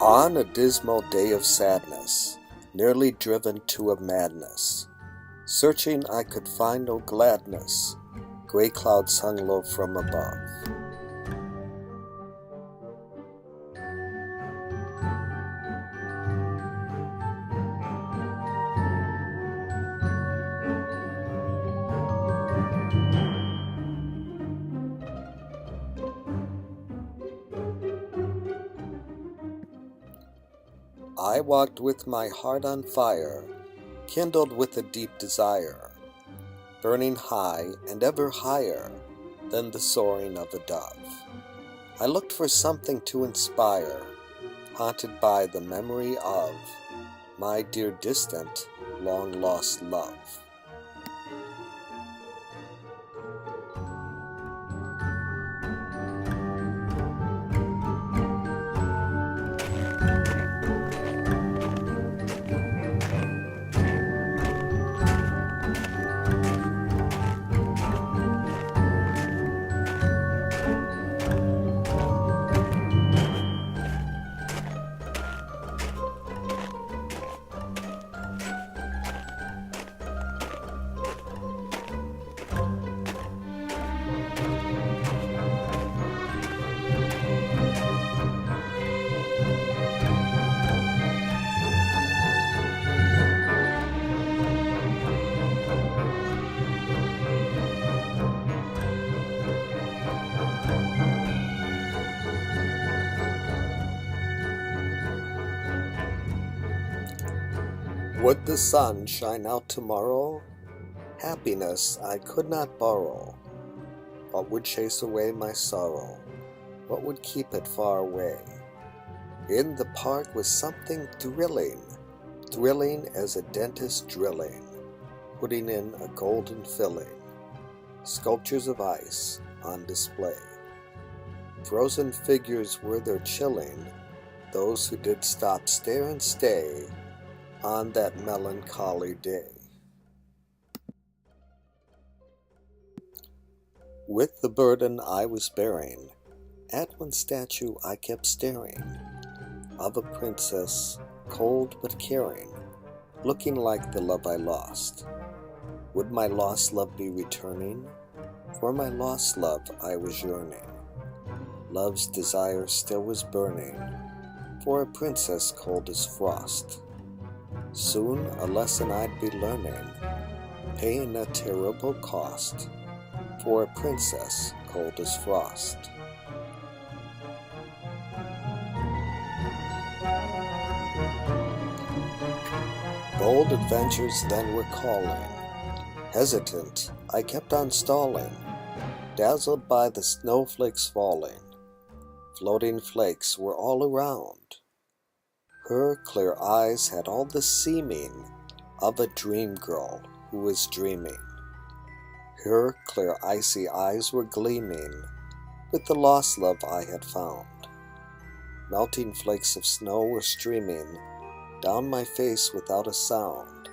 On a dismal day of sadness, nearly driven to a madness, searching I could find no gladness, gray clouds hung low from above. I walked with my heart on fire, kindled with a deep desire, burning high and ever higher than the soaring of a dove. I looked for something to inspire, haunted by the memory of my dear distant, long-lost love. Would the sun shine out tomorrow? Happiness I could not borrow. What would chase away my sorrow? What would keep it far away? In the park was something thrilling, thrilling as a dentist drilling, putting in a golden filling. Sculptures of ice on display. Frozen figures were there chilling those who did stop, stare, and stay on that melancholy day. With the burden I was bearing, at one statue I kept staring, of a princess, cold but caring, looking like the love I lost. Would my lost love be returning? For my lost love I was yearning. Love's desire still was burning, for a princess cold as frost. Soon a lesson I'd be learning, paying a terrible cost, for a princess cold as frost. Bold adventures then were calling. Hesitant, I kept on stalling, dazzled by the snowflakes falling. Floating flakes were all around. Her clear eyes had all the seeming of a dream girl who was dreaming. Her clear icy eyes were gleaming with the lost love I had found. Melting flakes of snow were streaming down my face without a sound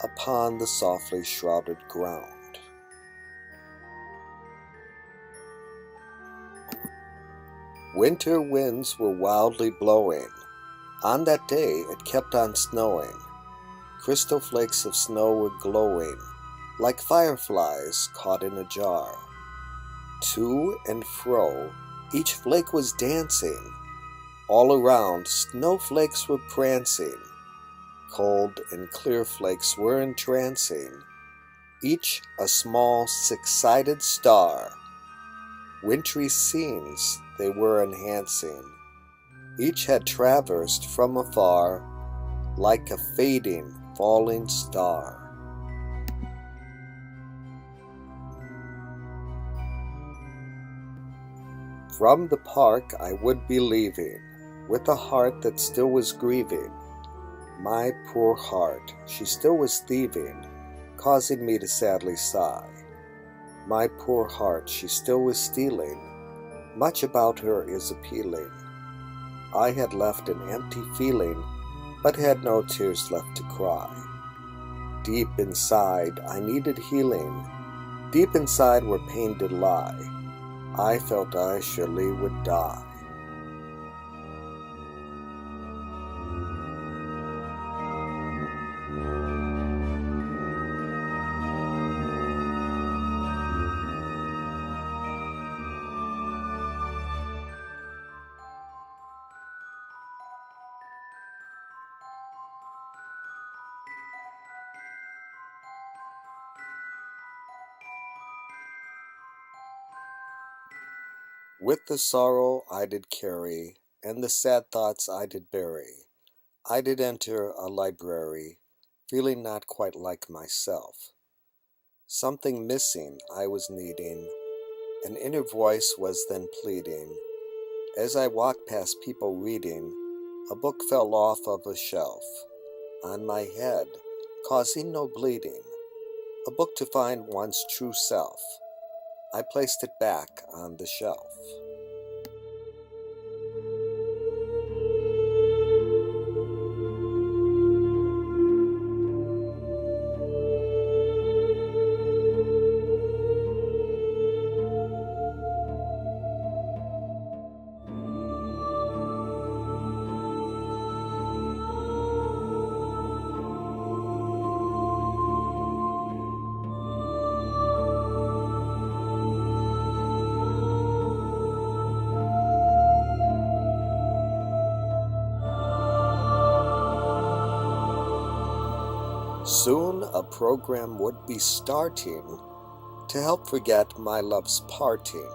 upon the softly shrouded ground. Winter winds were wildly blowing. On that day it kept on snowing. Crystal flakes of snow were glowing like fireflies caught in a jar. To and fro each flake was dancing. All around snowflakes were prancing. Cold and clear flakes were entrancing, each a small six-sided star. Wintry scenes they were enhancing. Each had traversed from afar like a fading, falling star. From the park I would be leaving, with a heart that still was grieving, My poor heart, she still was thieving, causing me to sadly sigh. My poor heart, she still was stealing, much about her is appealing. I had left an empty feeling, but had no tears left to cry. Deep inside, I needed healing, deep inside where pain did lie. I felt I surely would die. With the sorrow I did carry, and the sad thoughts I did bury, I did enter a library, feeling not quite like myself. Something missing I was needing, an inner voice was then pleading. As I walked past people reading, a book fell off of a shelf on my head, causing no bleeding, a book to find one's true self. I placed it back on the shelf. Soon a program would be starting to help forget my love's parting.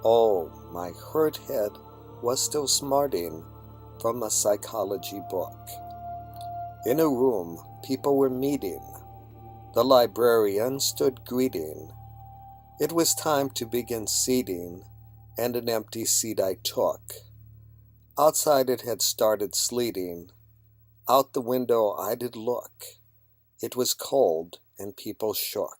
Oh, my hurt head was still smarting from a psychology book. In a room, people were meeting. The librarian stood greeting. It was time to begin seating, and an empty seat I took. Outside it had started sleeting. Out the window I did look. It was cold, and people shook.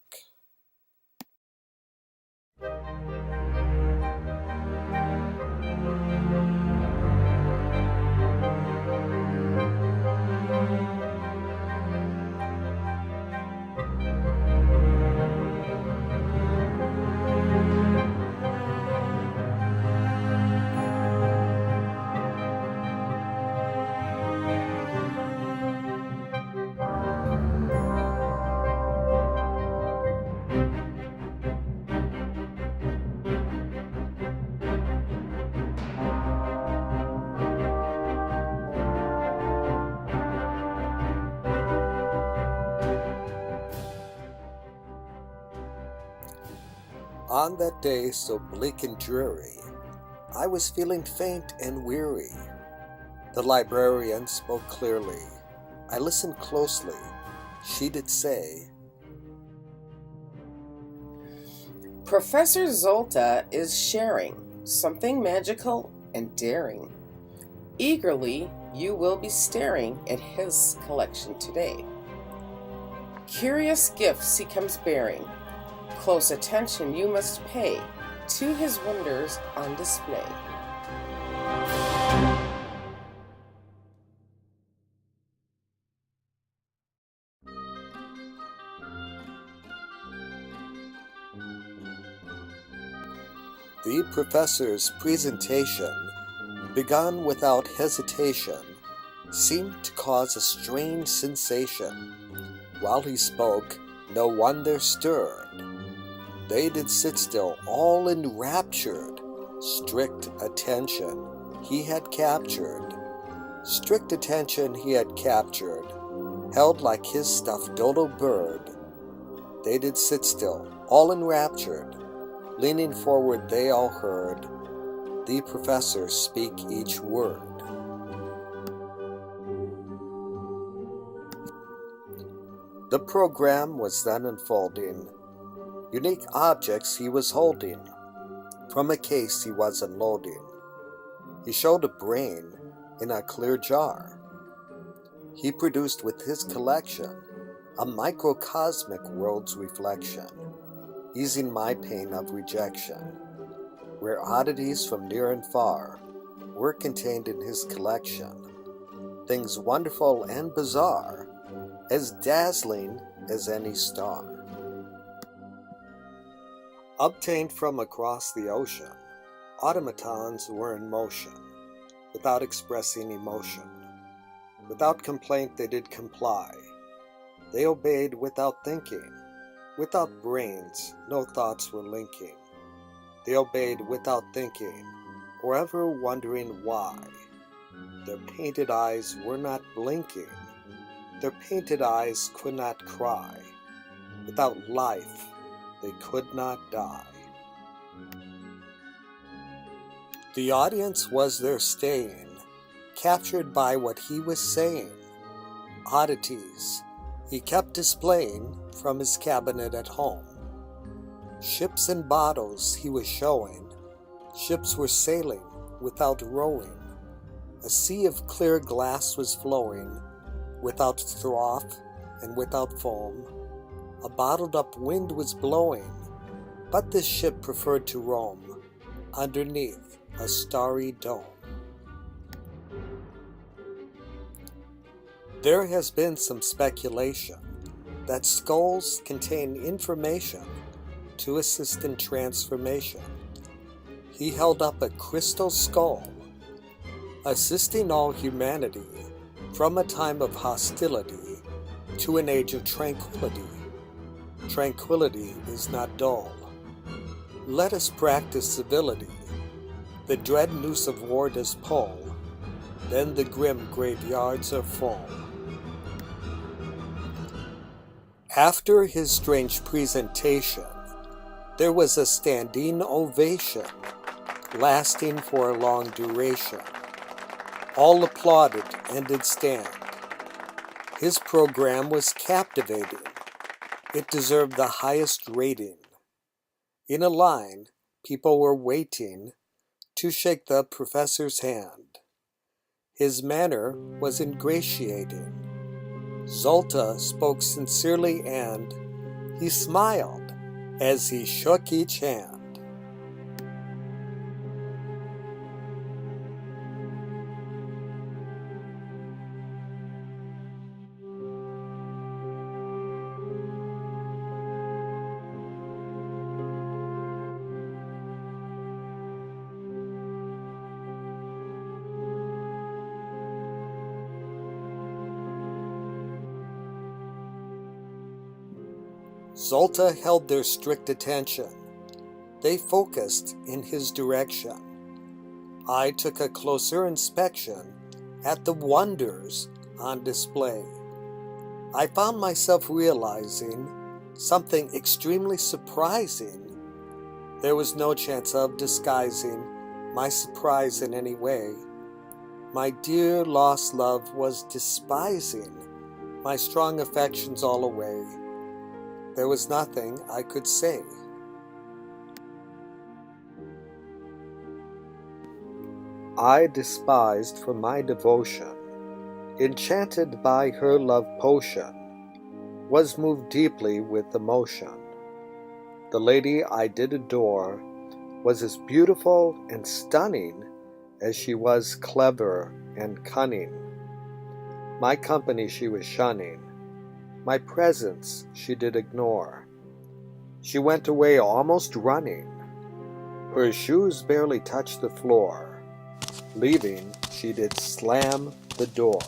On that day so bleak and dreary, I was feeling faint and weary. The librarian spoke clearly. I listened closely. She did say, Professor Zolta is sharing something magical and daring. Eagerly, you will be staring at his collection today. Curious gifts he comes bearing. Close attention you must pay to his wonders on display. The professor's presentation, begun without hesitation, seemed to cause a strange sensation. While he spoke, no one there stirred. They did sit still, all enraptured. Strict attention he had captured. Strict attention he had captured, held like his stuffed dodo bird. They did sit still, all enraptured. Leaning forward they all heard the professor speak each word. The program was then unfolding. Unique objects he was holding. From a case he was unloading. He showed a brain in a clear jar. He produced with his collection a microcosmic world's reflection, easing my pain of rejection, where oddities from near and far were contained in his collection, things wonderful and bizarre, as dazzling as any star. Obtained from across the ocean, automatons were in motion, without expressing emotion. Without complaint they did comply. They obeyed without thinking. Without brains, no thoughts were linking. They obeyed without thinking, or ever wondering why. Their painted eyes were not blinking. Their painted eyes could not cry. Without life, they could not die. The audience was their staying, captured by what he was saying. Oddities he kept displaying from his cabinet at home. Ships and bottles he was showing. Ships were sailing without rowing. A sea of clear glass was flowing, without froth and without foam. A bottled-up wind was blowing, but this ship preferred to roam underneath a starry dome. There has been some speculation that skulls contain information to assist in transformation. He held up a crystal skull, assisting all humanity from a time of hostility to an age of tranquility. Tranquility is not dull. Let us practice civility. The dread noose of war does pull, then the grim graveyards are full. After his strange presentation, there was a standing ovation, lasting for a long duration. All applauded and did stand. His program was captivating. It deserved the highest rating. In a line, people were waiting to shake the professor's hand. His manner was ingratiating. Zolta spoke sincerely and he smiled as he shook each hand. Zolta held their strict attention. They focused in his direction. I took a closer inspection at the wonders on display. I found myself realizing something extremely surprising. There was no chance of disguising my surprise in any way. My dear lost love was despising my strong affections all away. There was nothing I could say. I despised for my devotion, enchanted by her love potion, was moved deeply with emotion. The lady I did adore was as beautiful and stunning as she was clever and cunning. My company she was shunning. My presence she did ignore. She went away almost running. Her shoes barely touched the floor. Leaving, she did slam the door.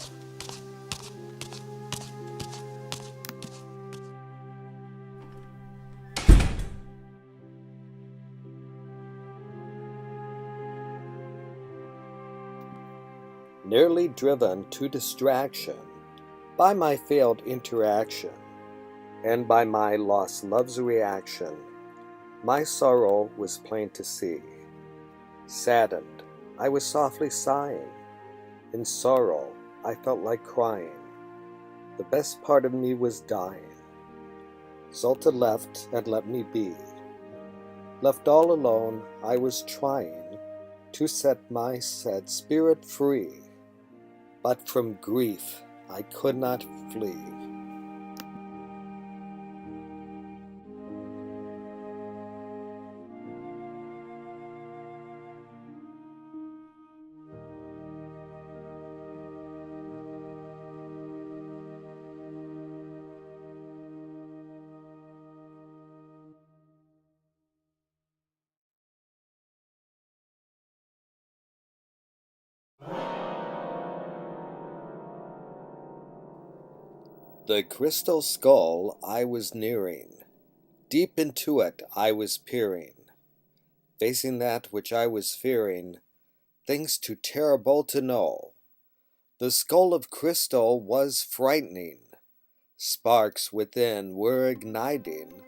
Nearly driven to distraction by my failed interaction, and by my lost love's reaction, my sorrow was plain to see. Saddened, I was softly sighing. In sorrow, I felt like crying. The best part of me was dying. Zolta left and let me be. Left all alone, I was trying to set my sad spirit free. But from grief I could not flee. The crystal skull I was nearing, deep into it I was peering, facing that which I was fearing, things too terrible to know. The skull of crystal was frightening, sparks within were igniting,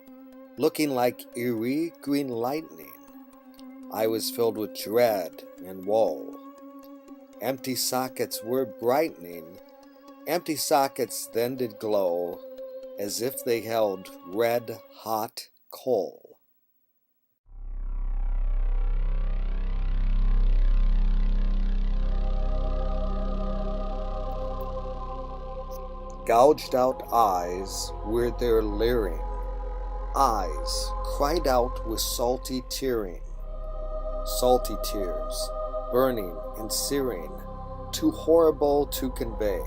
looking like eerie green lightning. I was filled with dread and woe. Empty sockets were brightening, empty sockets then did glow, as if they held red-hot coal. Gouged out eyes were there leering, eyes cried out with salty tearing, salty tears, burning and searing, too horrible to convey.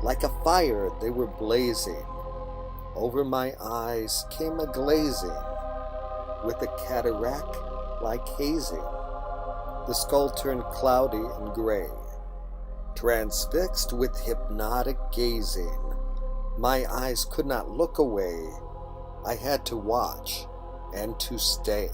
Like a fire they were blazing, over my eyes came a glazing, with a cataract like hazing. The skull turned cloudy and gray, transfixed with hypnotic gazing. My eyes could not look away, I had to watch and to stay.